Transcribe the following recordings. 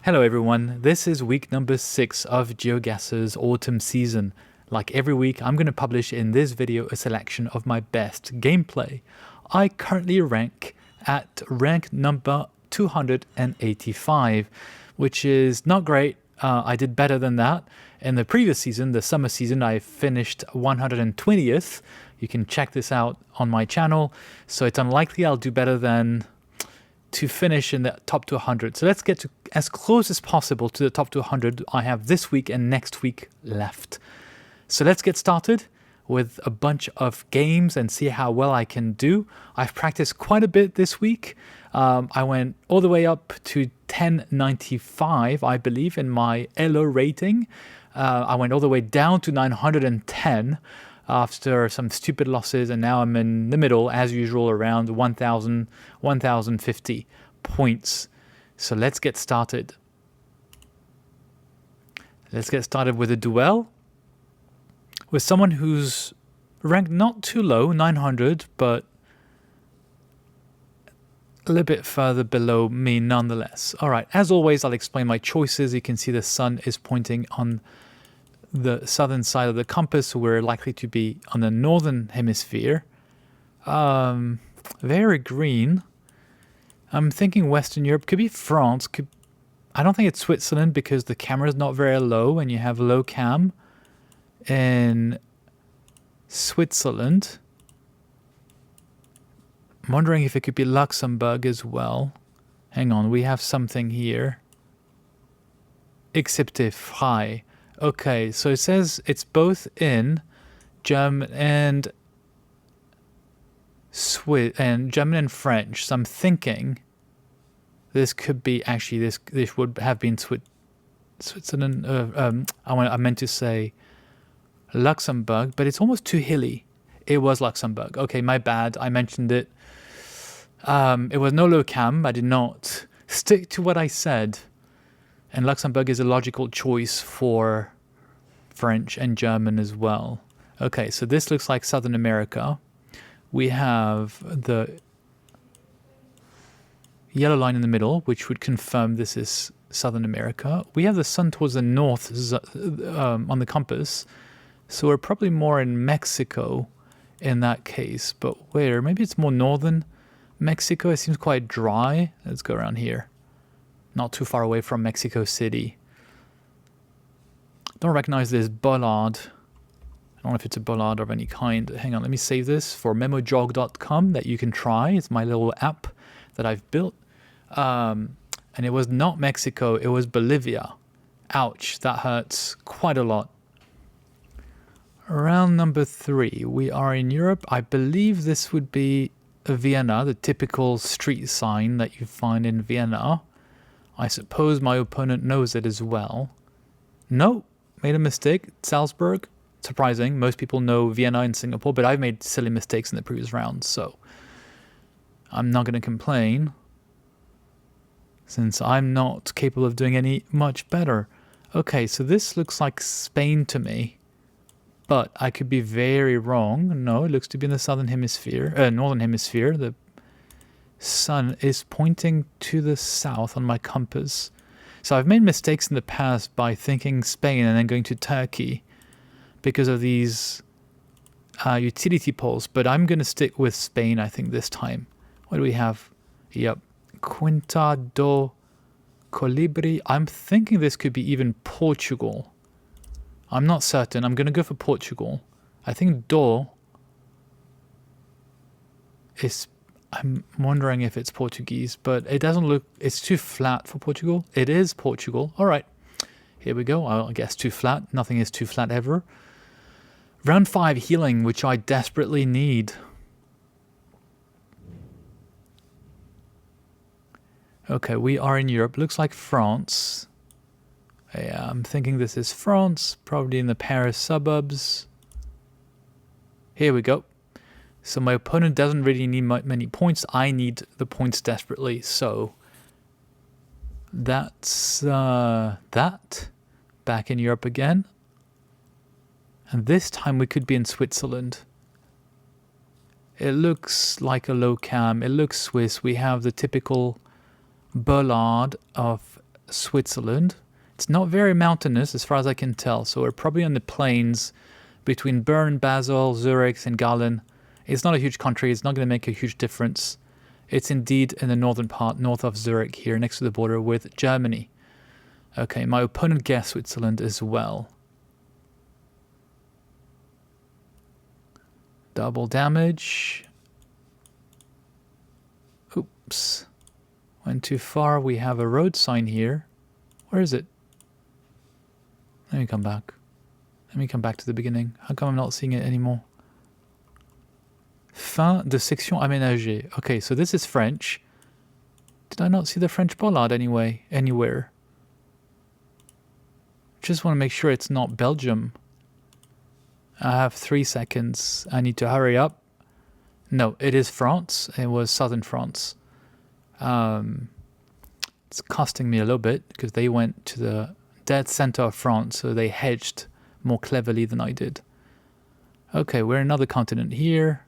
Hello everyone, this is week number 6 of GeoGuessr's autumn season. Like every week, I'm going to publish in this video a selection of my best gameplay. I currently rank at rank number 285, which is not great. I did better than that. In the previous season, the summer season, I finished 120th. You can check this out on my channel, so it's unlikely I'll do better than to finish in the top 200. So let's get to as close as possible to the top 200 I have this week and next week left. So let's get started with a bunch of games and see how well I can do. I've practiced quite a bit this week. I went all the way up to 1095, I believe, in my ELO rating. I went all the way down to 910 after some stupid losses, and now I'm in the middle, as usual, around 1000, 1050 points. So let's get started. Let's get started with a duel with someone who's ranked not too low, 900, but a little bit further below me nonetheless. All right, as always, I'll explain my choices. You can see the sun is pointing on the southern side of the compass, so we're likely to be on the northern hemisphere. Very green. I'm thinking Western Europe. Could be France. I don't think it's Switzerland because the camera is not very low and you have low cam in Switzerland. I'm wondering if it could be Luxembourg as well. Hang on, we have something here. Excepté frei. Okay, so it says it's both in German and German and French. So I'm thinking this could be actually this would have been Switzerland. I meant to say Luxembourg, but it's almost too hilly. It was Luxembourg. Okay, my bad. I mentioned it. It was no low cam. I did not stick to what I said. And Luxembourg is a logical choice for French and German as well. Okay, so this looks like Southern America. We have the yellow line in the middle, which would confirm this is Southern America. We have the sun towards the north on the compass, so we're probably more in Mexico in that case. But where? Maybe it's more northern Mexico. It seems quite dry. Let's go around here. Not too far away from Mexico City. Don't recognize this bollard. I don't know if it's a bollard of any kind. Hang on, let me save this for memojog.com that you can try. It's my little app that I've built. And it was not Mexico, it was Bolivia. Ouch, that hurts quite a lot. Round number 3. We are in Europe. I believe this would be Vienna, the typical street sign that you find in Vienna. I suppose my opponent knows it as well. No, made a mistake. Salzburg. Surprising. Most people know Vienna and Singapore, but I've made silly mistakes in the previous round, so I'm not going to complain since I'm not capable of doing any much better. Okay, so this looks like Spain to me, but I could be very wrong. No, it looks to be in the southern hemisphere, northern hemisphere. The sun is pointing to the south on my compass. So I've made mistakes in the past by thinking Spain and then going to Turkey because of these utility poles, but I'm going to stick with Spain, I think, this time. What do we have? Yep. Quinta do Colibri. I'm thinking this could be even Portugal. I'm not certain. I'm going to go for Portugal. I think do is... I'm wondering if it's Portuguese, but it doesn't look... It's too flat for Portugal. It is Portugal. All right. Here we go. I guess too flat. Nothing is too flat ever. Round 5, healing, which I desperately need. Okay, we are in Europe. Looks like France. Yeah, I'm thinking this is France, probably in the Paris suburbs. Here we go. So my opponent doesn't really need many points. I need the points desperately. So that's that. Back in Europe again. And this time we could be in Switzerland. It looks like a low cam. It looks Swiss. We have the typical bollard of Switzerland. It's not very mountainous as far as I can tell, so we're probably on the plains between Bern, Basel, Zurich, and Galen. It's not a huge country. It's not going to make a huge difference. It's indeed in the northern part, north of Zurich here, next to the border with Germany. Okay, my opponent guessed Switzerland as well. Double damage. Oops. Went too far. We have a road sign here. Where is it? Let me come back. Let me come back to the beginning. How come I'm not seeing it anymore? Fin de section aménagée. Okay, so this is French. Did I not see the French bollard anywhere? Just want to make sure it's not Belgium. I have 3 seconds. I need to hurry up. No, it is France. It was southern France. It's costing me a little bit because they went to the dead center of France, so they hedged more cleverly than I did. Okay, we're in another continent here.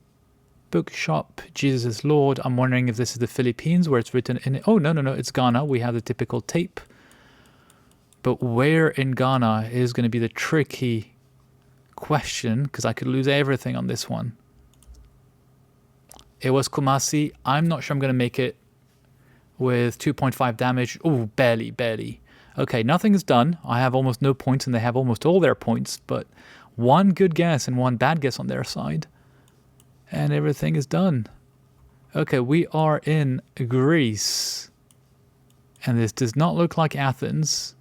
Bookshop, Jesus is Lord. I'm wondering if this is the Philippines where it's written in... Oh, no, it's Ghana. We have the typical tape. But where in Ghana is going to be the tricky question, because I could lose everything on this one. It was Kumasi. I'm not sure I'm going to make it with 2.5 damage. Oh, barely. Okay, nothing is done. I have almost no points and they have almost all their points, but one good guess and one bad guess on their side. And everything is done. Okay, we are in Greece. And this does not look like Athens.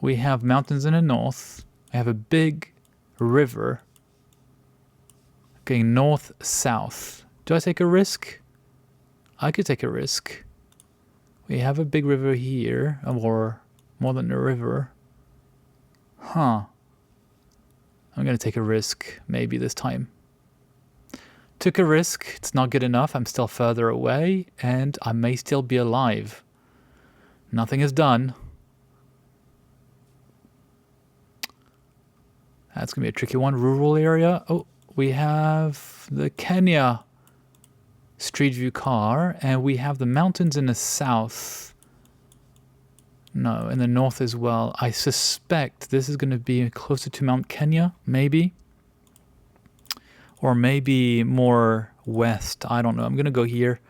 We have mountains in the north. We have a big river going north-south. Do I take a risk? I could take a risk. We have a big river here, or more than a river. Huh. I'm going to take a risk, maybe this time. Took a risk. It's not good enough. I'm still further away, and I may still be alive. Nothing is done. That's going to be a tricky one. Rural area. Oh, we have the Kenya Street View car, and we have the mountains in the south. No, in the north as well. I suspect this is going to be closer to Mount Kenya, maybe. Or maybe more west. I don't know. I'm going to go here.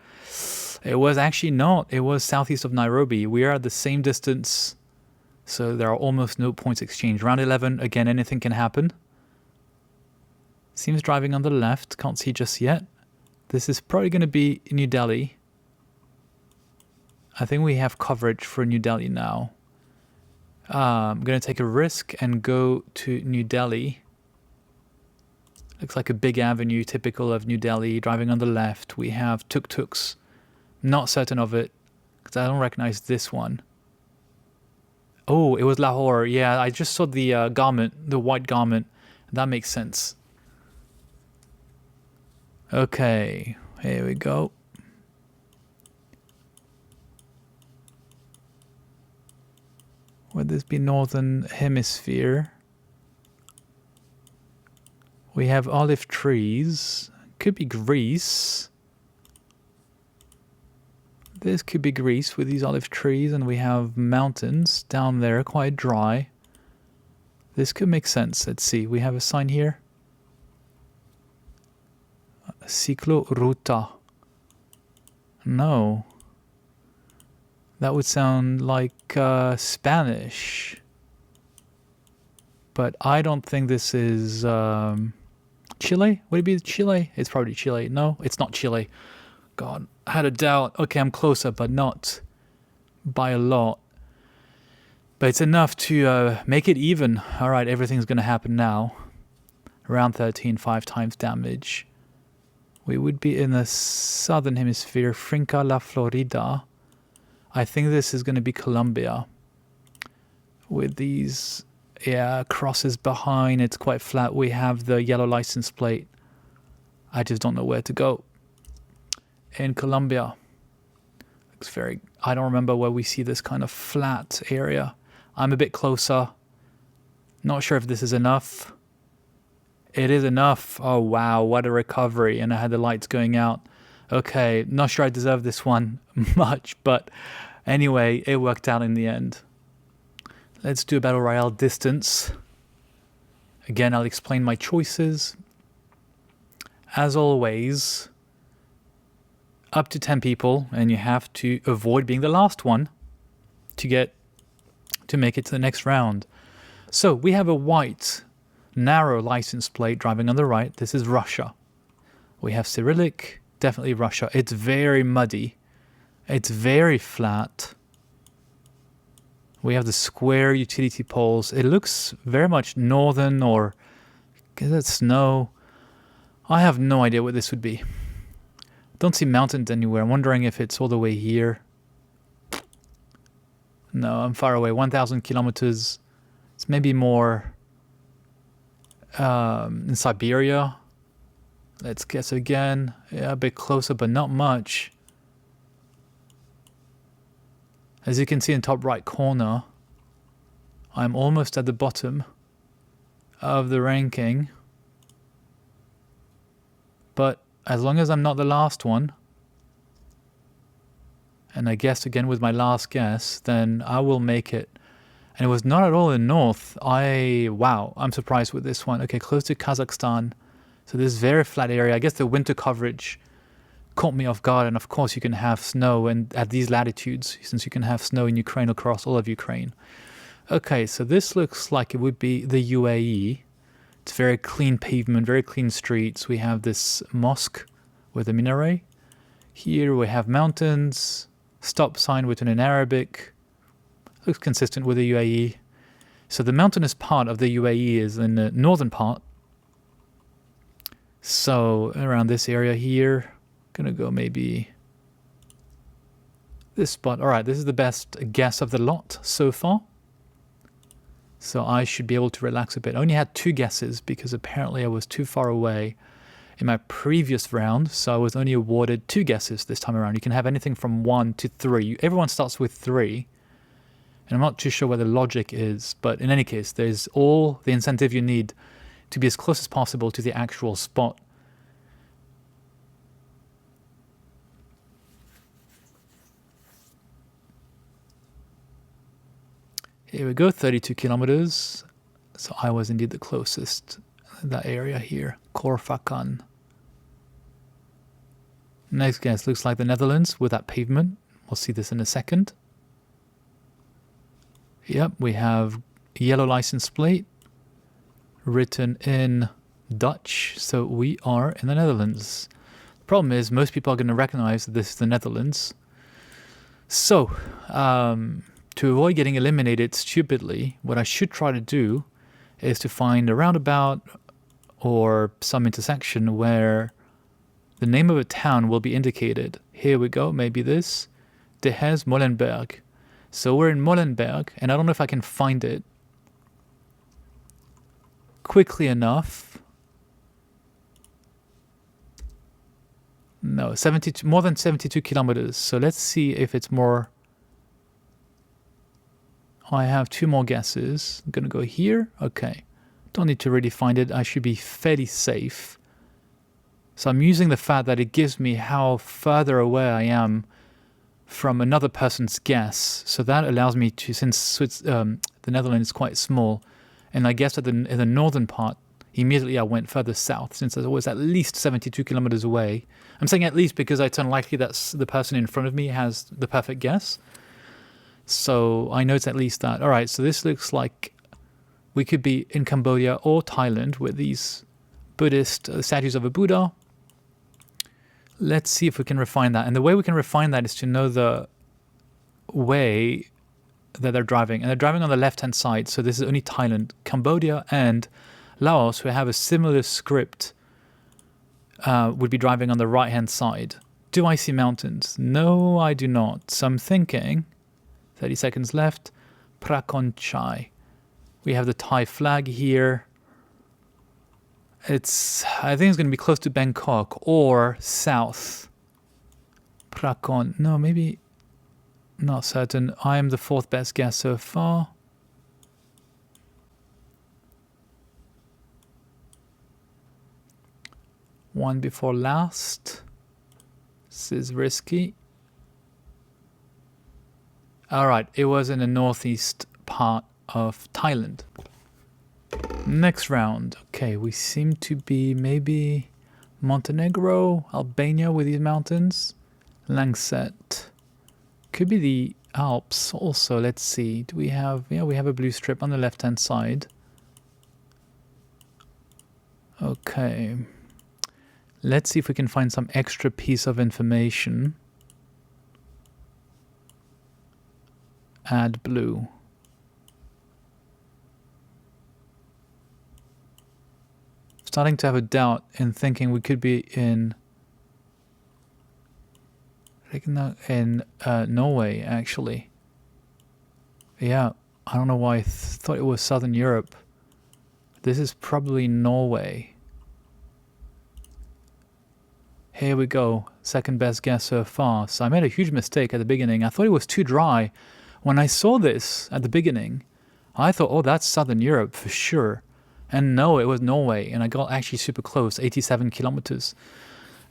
It was actually not. It was southeast of Nairobi. We are at the same distance. So there are almost no points exchanged. Round 11, again, anything can happen. Seems driving on the left. Can't see just yet. This is probably going to be New Delhi. I think we have coverage for New Delhi now. I'm going to take a risk and go to New Delhi. Looks like a big avenue, typical of New Delhi. Driving on the left, we have tuk-tuks. Not certain of it, because I don't recognize this one. Oh, it was Lahore. Yeah, I just saw the garment, the white garment. That makes sense. Okay, here we go. Would this be Northern Hemisphere? We have olive trees. Could be Greece. This could be Greece with these olive trees, and we have mountains down there, quite dry. This could make sense. Let's see. We have a sign here. Ciclo-ruta. No. That would sound like Spanish. But I don't think this is Chile? Would it be Chile? It's probably Chile. No, it's not Chile. God, I had a doubt. Okay, I'm closer, but not by a lot. But it's enough to make it even. All right, everything's going to happen now. Round 13, 5 times damage. We would be in the southern hemisphere, Finca La Florida. I think this is going to be Colombia. With these, crosses behind. It's quite flat. We have the yellow license plate. I just don't know where to go. In Colombia. Looks very... I don't remember where we see this kind of flat area. I'm a bit closer. Not sure if this is enough. It is enough. Oh, wow. What a recovery. And I had the lights going out. Okay. Not sure I deserve this one much, but Anyway, it worked out in the end. Let's do a Battle Royale distance. Again, I'll explain my choices. As always, up to 10 people, and you have to avoid being the last one to make it to the next round. So we have a white, narrow license plate driving on the right. This is Russia. We have Cyrillic, definitely Russia. It's very muddy. It's very flat. We have the square utility poles. It looks very much northern, or is it snow? I have no idea what this would be. Don't see mountains anywhere. I'm wondering if it's all the way here. No, I'm far away. 1,000 kilometers. It's maybe more in Siberia. Let's guess again. Yeah, a bit closer, but not much. As you can see in top right corner, I'm almost at the bottom of the ranking. But as long as I'm not the last one, and I guessed again with my last guess, then I will make it. And it was not at all in north. Wow, I'm surprised with this one. Okay, close to Kazakhstan. So this very flat area. I guess the winter coverage caught me off guard, and of course you can have snow and at these latitudes, since you can have snow in Ukraine across all of Ukraine. Okay, so this looks like it would be the UAE. It's very clean pavement, very clean streets. We have this mosque with a minaret. Here we have mountains, stop sign written in Arabic. Looks consistent with the UAE. So the mountainous part of the UAE is in the northern part. So around this area here, gonna go maybe this spot. All right, this is the best guess of the lot so far. So I should be able to relax a bit. I only had 2 guesses because apparently I was too far away in my previous round. So I was only awarded 2 guesses this time around. You can have anything from 1 to 3. Everyone starts with 3. And I'm not too sure where the logic is. But in any case, there's all the incentive you need to be as close as possible to the actual spot. Here we go, 32 kilometers. So I was indeed the closest. That area here, Korfakan. Next guess looks like the Netherlands with that pavement. We'll see this in a second. Yep, we have yellow license plate written in Dutch. So we are in the Netherlands. The problem is most people are going to recognize that this is the Netherlands. So, to avoid getting eliminated stupidly, what I should try to do is to find a roundabout or some intersection where the name of a town will be indicated. Here we go, maybe this. De Hez Molenberg. So we're in Molenberg, and I don't know if I can find it quickly enough. No, more than 72 kilometers. So let's see if it's more. I have 2 more guesses. I'm going to go here. Okay. Don't need to really find it. I should be fairly safe. So I'm using the fact that it gives me how further away I am from another person's guess. So that allows me to, since the Netherlands is quite small, and I guess in the northern part, immediately I went further south, since I was at least 72 kilometers away. I'm saying at least because it's unlikely that the person in front of me has the perfect guess. So I know it's at least that. All right, so this looks like we could be in Cambodia or Thailand with these Buddhist statues of a Buddha. Let's see if we can refine that. And the way we can refine that is to know the way that they're driving. And they're driving on the left-hand side, so this is only Thailand. Cambodia and Laos, who have a similar script, would be driving on the right-hand side. Do I see mountains? No, I do not. So I'm thinking... 30 seconds left. Prakonchai. We have the Thai flag here. I think it's going to be close to Bangkok or south. Prakon. No, maybe not certain. I am the 4th best guess so far. One before last. This is risky. All right, it was in the northeast part of Thailand. Next round. Okay, we seem to be maybe Montenegro, Albania with these mountains. Langset. Could be the Alps also. Let's see. Do we have... Yeah, we have a blue strip on the left-hand side. Okay. Let's see if we can find some extra piece of information. Add blue. Starting to have a doubt in thinking we could be in Norway, actually. Yeah, I don't know why I thought it was Southern Europe. This is probably Norway. Here we go. Second best guess so far. So I made a huge mistake at the beginning. I thought it was too dry. When I saw this at the beginning, I thought, oh, that's Southern Europe for sure. And no, it was Norway. And I got actually super close, 87 kilometers.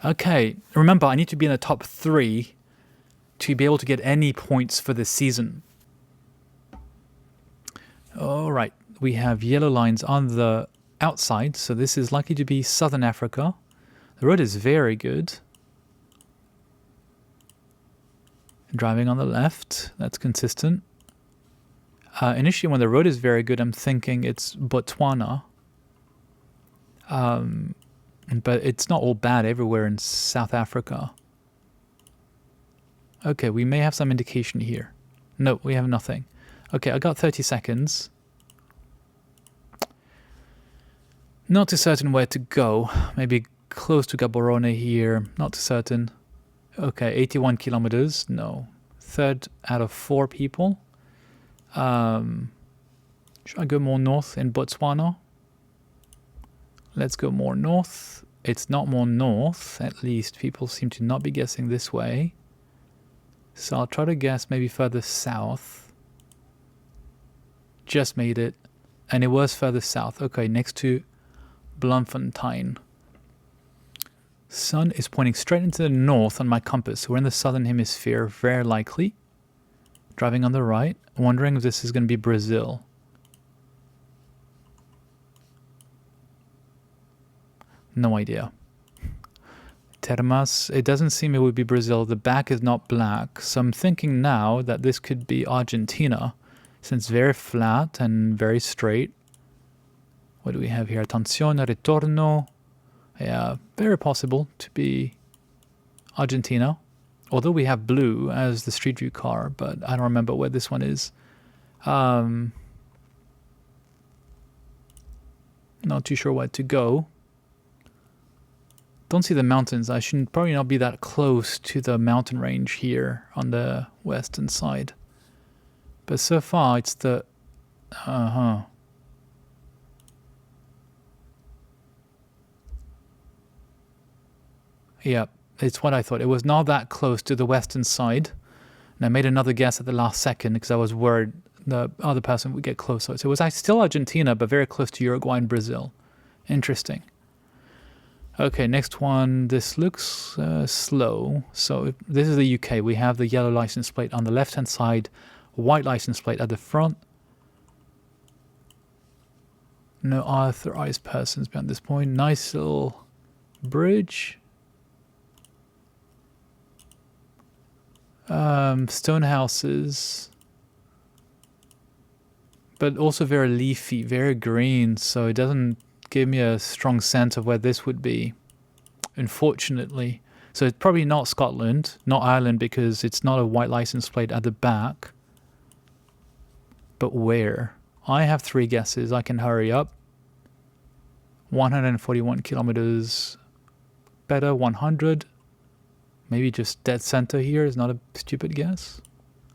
Okay, remember, I need to be in the top 3 to be able to get any points for this season. All right, we have yellow lines on the outside. So this is likely to be Southern Africa. The road is very good. Driving on the left, that's consistent. Initially, when the road is very good, I'm thinking it's Botswana. But it's not all bad everywhere in South Africa. Okay, we may have some indication here. No, we have nothing. Okay, I got 30 seconds. Not too certain where to go. Maybe close to Gaborone here. Not too certain. Okay, 81 kilometers. No. 3rd out of 4 people. Should I go more north in Botswana? Let's go more north. It's not more north. At least people seem to not be guessing this way. So I'll try to guess maybe further south. Just made it. And it was further south. Okay, next to Bloemfontein. Sun is pointing straight into the north on my compass. We're in the southern hemisphere, very likely. Driving on the right. Wondering if this is going to be Brazil. No idea. Termas, it doesn't seem it would be Brazil. The back is not black. So I'm thinking now that this could be Argentina, since very flat and very straight. What do we have here? Attenzione, ritorno. Yeah, very possible to be Argentina. Although we have blue as the Street View car, but I don't remember where this one is. Not too sure where to go. Don't see the mountains. I should probably not be that close to the mountain range here on the western side. But so far it's the... Yeah, it's what I thought. It was not that close to the western side. And I made another guess at the last second because I was worried the other person would get closer. So it was still Argentina, but very close to Uruguay and Brazil. Interesting. Okay, next one. This looks slow. So this is the UK. We have the yellow license plate on the left-hand side, white license plate at the front. No authorized persons beyond this point. Nice little bridge. Stone houses. But also very leafy, very green, so it doesn't give me a strong sense of where this would be, unfortunately. So it's probably not Scotland, not Ireland, because it's not a white license plate at the back. But where? I have 3 guesses. I can hurry up. 141 kilometers. Better, 100. Maybe just dead center here is not a stupid guess.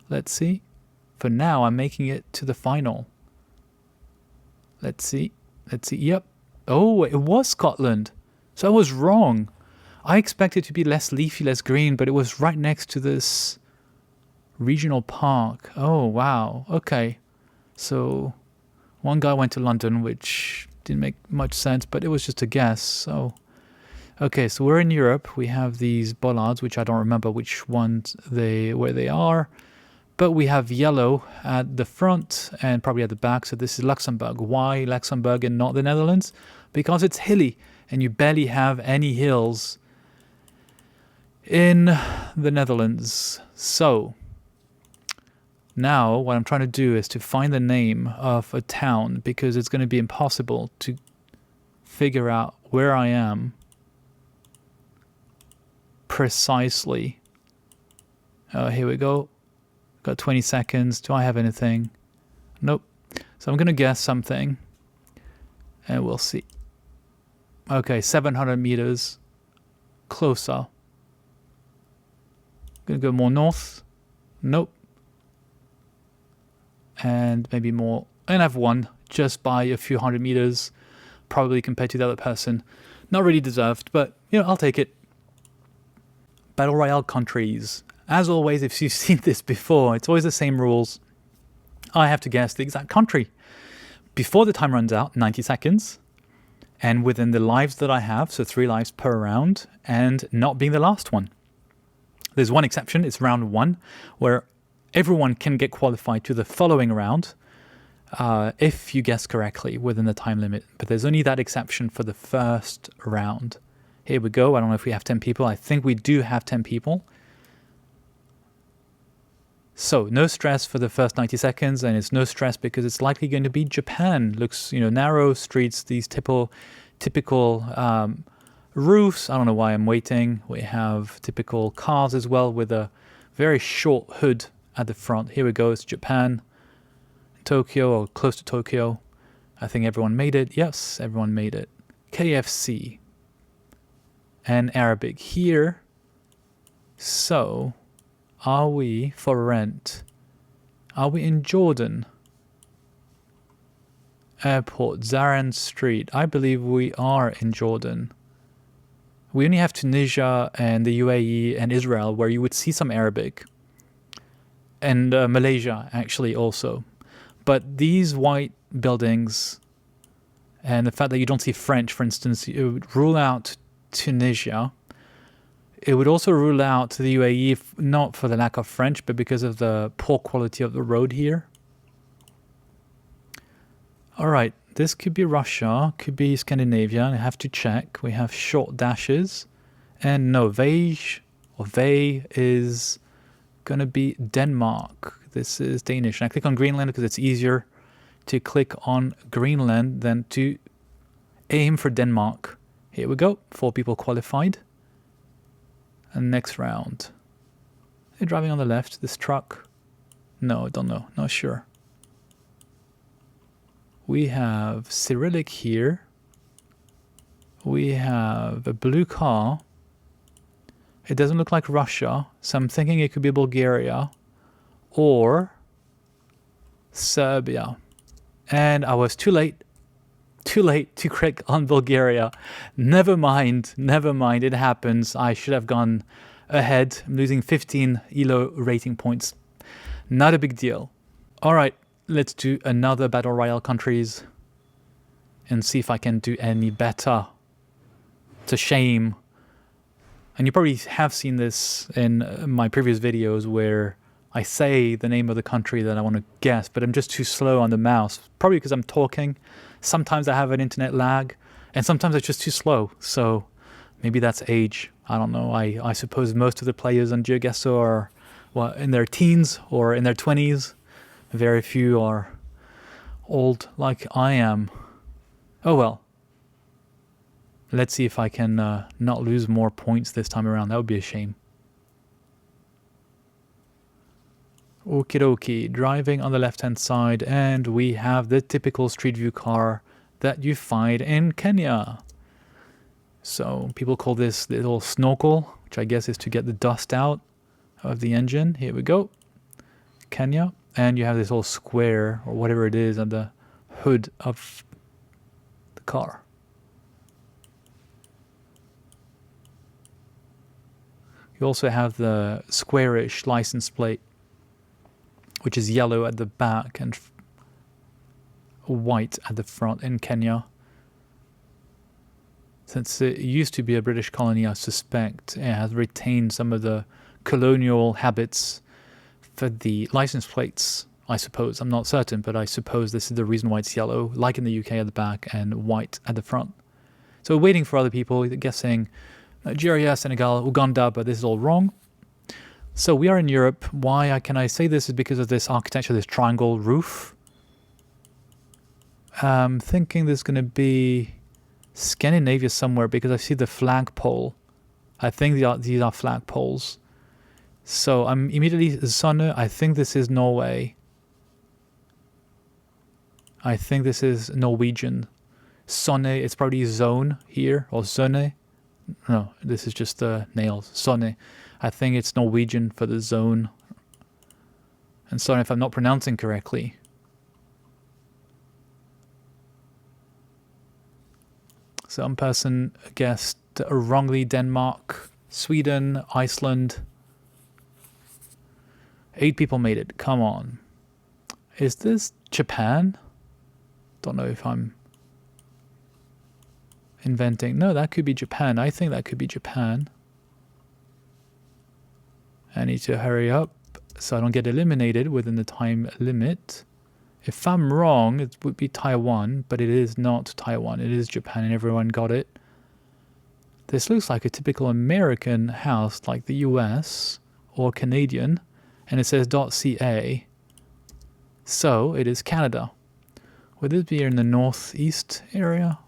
Let's see. For now, I'm making it to the final. Let's see. Let's see. Yep. Oh, it was Scotland. So I was wrong. I expected it to be less leafy, less green, but it was right next to this regional park. Oh, wow. Okay. So one guy went to London, which didn't make much sense, but it was just a guess. So, okay, so we're in Europe. We have these bollards, which I don't remember which ones where they are. But we have yellow at the front and probably at the back. So this is Luxembourg. Why Luxembourg and not the Netherlands? Because it's hilly and you barely have any hills in the Netherlands. So now what I'm trying to do is to find the name of a town, because it's going to be impossible to figure out where I am precisely. Here we go. Got 20 seconds. Do I have anything? Nope. So I'm going to guess something and we'll see. Okay, 700 meters closer. Going to go more north. Nope. And maybe more. And I've won just by a few hundred meters, probably compared to the other person. Not really deserved, but you know, I'll take it. Battle Royale countries. As always, if you've seen this before, it's always the same rules. I have to guess the exact country before the time runs out, 90 seconds, and within the lives that I have, so 3 lives per round, and not being the last one. There's one exception, it's round 1, where everyone can get qualified to the following round if you guess correctly within the time limit. But there's only that exception for the first round. Here we go. I don't know if we have 10 people. I think we do have 10 people. So no stress for the first 90 seconds, and it's no stress because it's likely going to be Japan. Looks, you know, narrow streets, these typical roofs. I don't know why I'm waiting. We have typical cars as well with a very short hood at the front. Here we go. It's Japan, Tokyo, or close to Tokyo. I think everyone made it. Yes, everyone made it. KFC and Arabic here. So are we for rent? Are we in Jordan? Airport, Zaran Street. I believe we are in Jordan. We only have Tunisia and the UAE and Israel where you would see some Arabic. And Malaysia actually also. But these white buildings and the fact that you don't see French, for instance, it would rule out Tunisia. It would also rule out the UAE, not for the lack of French, but because of the poor quality of the road here. All right, this could be Russia, could be Scandinavia. I have to check. We have short dashes. And no, Vej or Vej is going to be Denmark. This is Danish. And I click on Greenland because it's easier to click on Greenland than to aim for Denmark. Here we go. 4 people qualified. And next round. They're driving on the left, this truck. No, I don't know. Not sure. We have Cyrillic here. We have a blue car. It doesn't look like Russia, so I'm thinking it could be Bulgaria or Serbia. And I was too late to click on Bulgaria. Never mind, it happens. I should have gone ahead. I'm losing 15 ELO rating points. Not a big deal. All right, let's do another Battle Royale countries and see if I can do any better. It's a shame. And you probably have seen this in my previous videos where I say the name of the country that I want to guess, but I'm just too slow on the mouse. Probably because I'm talking. Sometimes I have an internet lag, and sometimes it's just too slow. So maybe that's age. I don't know. I suppose most of the players on GeoGuessr are in their teens or in their 20s. Very few are old like I am. Oh well. Let's see if I can not lose more points this time around. That would be a shame. Okie dokie, driving on the left-hand side, and we have the typical street view car that you find in Kenya. So people call this the little snorkel, which I guess is to get the dust out of the engine. Here we go. Kenya. And you have this little square, or whatever it is, on the hood of the car. You also have the squarish license plate, which is yellow at the back and white at the front in Kenya. Since it used to be a British colony, I suspect it has retained some of the colonial habits for the license plates, I suppose. I'm not certain, but I suppose this is the reason why it's yellow, like in the UK at the back, and white at the front. So we're waiting for other people, guessing Nigeria, Senegal, Uganda, but this is all wrong. So we are in Europe. Why can I say this is because of this architecture, this triangle roof. I'm thinking there's going to be Scandinavia somewhere because I see the flagpole. I think these are flagpoles. So I'm immediately Sonne. I think this is Norway. I think this is Norwegian. Sonne, it's probably zone here, or zone. No, this is just the nails. Sonne. I think it's Norwegian for the zone. And sorry if I'm not pronouncing correctly. Some person guessed wrongly Denmark, Sweden, Iceland. 8 people made it. Come on. Is this Japan? Don't know if I'm inventing. No, that could be Japan. I think that could be Japan. I need to hurry up so I don't get eliminated within the time limit. If I'm wrong, it would be Taiwan, but it is not Taiwan. It is Japan, and everyone got it. This looks like a typical American house, like the US or Canadian, and it says .ca. So it is Canada. Would this be in the northeast area?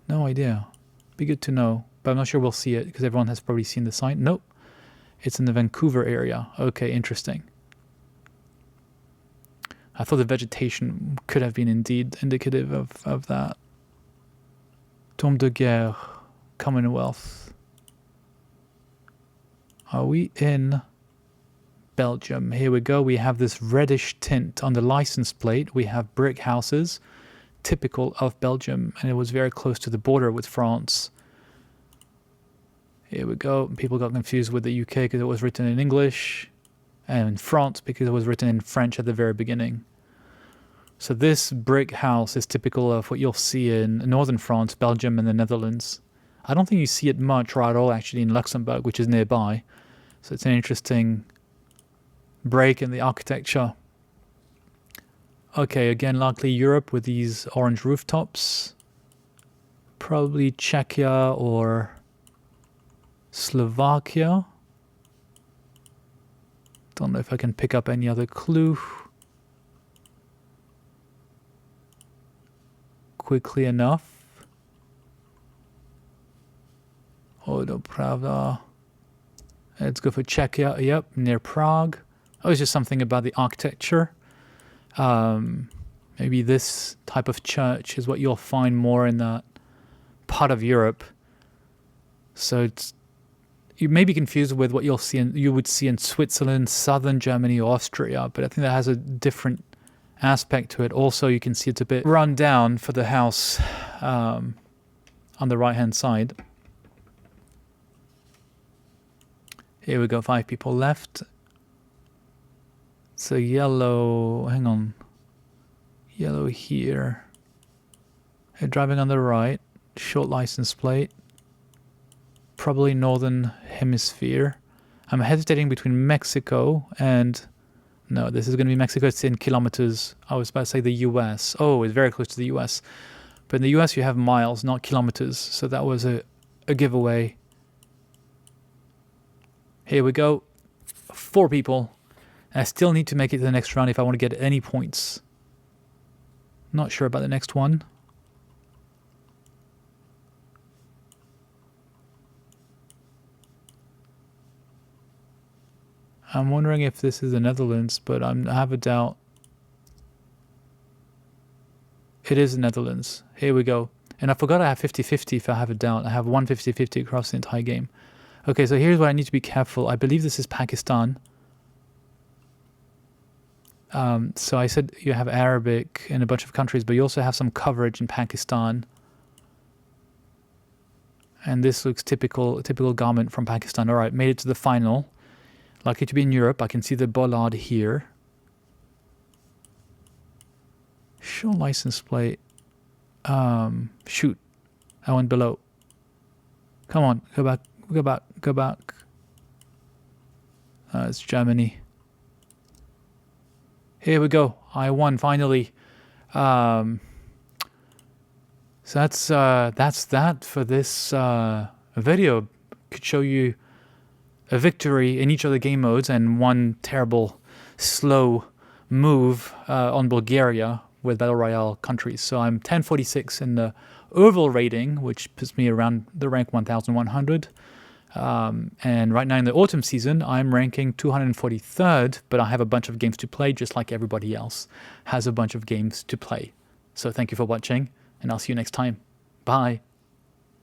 No idea. Be good to know, but I'm not sure we'll see it because everyone has probably seen the sign. Nope. It's in the Vancouver area. Okay, interesting. I thought the vegetation could have been indeed indicative of that. Tombe de Guerre, Commonwealth. Are we in Belgium? Here we go. We have this reddish tint on the license plate. We have brick houses, typical of Belgium, and it was very close to the border with France. Here we go. People got confused with the UK because it was written in English, and France because it was written in French at the very beginning. So this brick house is typical of what you'll see in northern France, Belgium, and the Netherlands. I don't think you see it much or at all actually in Luxembourg, which is nearby. So it's an interesting break in the architecture. Okay, again, likely Europe with these orange rooftops. Probably Czechia or Slovakia. Don't know if I can pick up any other clue quickly enough. Odo Pravda. Let's go for Czechia. Yep, near Prague. Oh, it's just something about the architecture. Maybe this type of church is what you'll find more in that part of Europe. So you may be confused with what you would see in Switzerland, southern Germany, or Austria, but I think that has a different aspect to it. Also, you can see it's a bit run down for the house on the right-hand side. Here we go, 5 people left. So yellow, hang on. Yellow here. They're driving on the right. Short license plate. Probably northern hemisphere. I'm hesitating between Mexico and... No, this is going to be Mexico. It's in kilometers. I was about to say the US. Oh, it's very close to the US. But in the US you have miles, not kilometers. So that was a giveaway. Here we go. 4 people. I still need to make it to the next round if I want to get any points. Not sure about the next one. I'm wondering if this is the Netherlands, but I have a doubt. It is the Netherlands. Here we go. And I forgot I have 50-50 if I have a doubt. I have 1 50-50 across the entire game. Okay, so here's where I need to be careful. I believe this is Pakistan. So I said you have Arabic in a bunch of countries, but you also have some coverage in Pakistan. And this looks a typical garment from Pakistan. All right, made it to the final. Lucky to be in Europe. I can see the bollard here. Show license plate. Shoot. I went below. Come on, go back. It's Germany. Here we go. I won finally. So that's that for this video. Could show you a victory in each of the game modes and one terrible slow move on Bulgaria with Battle Royale countries. So I'm 1046 in the overall rating, which puts me around the rank 1100. And right now in the autumn season, I'm ranking 243rd, but I have a bunch of games to play, just like everybody else has a bunch of games to play. So thank you for watching, and I'll see you next time. Bye.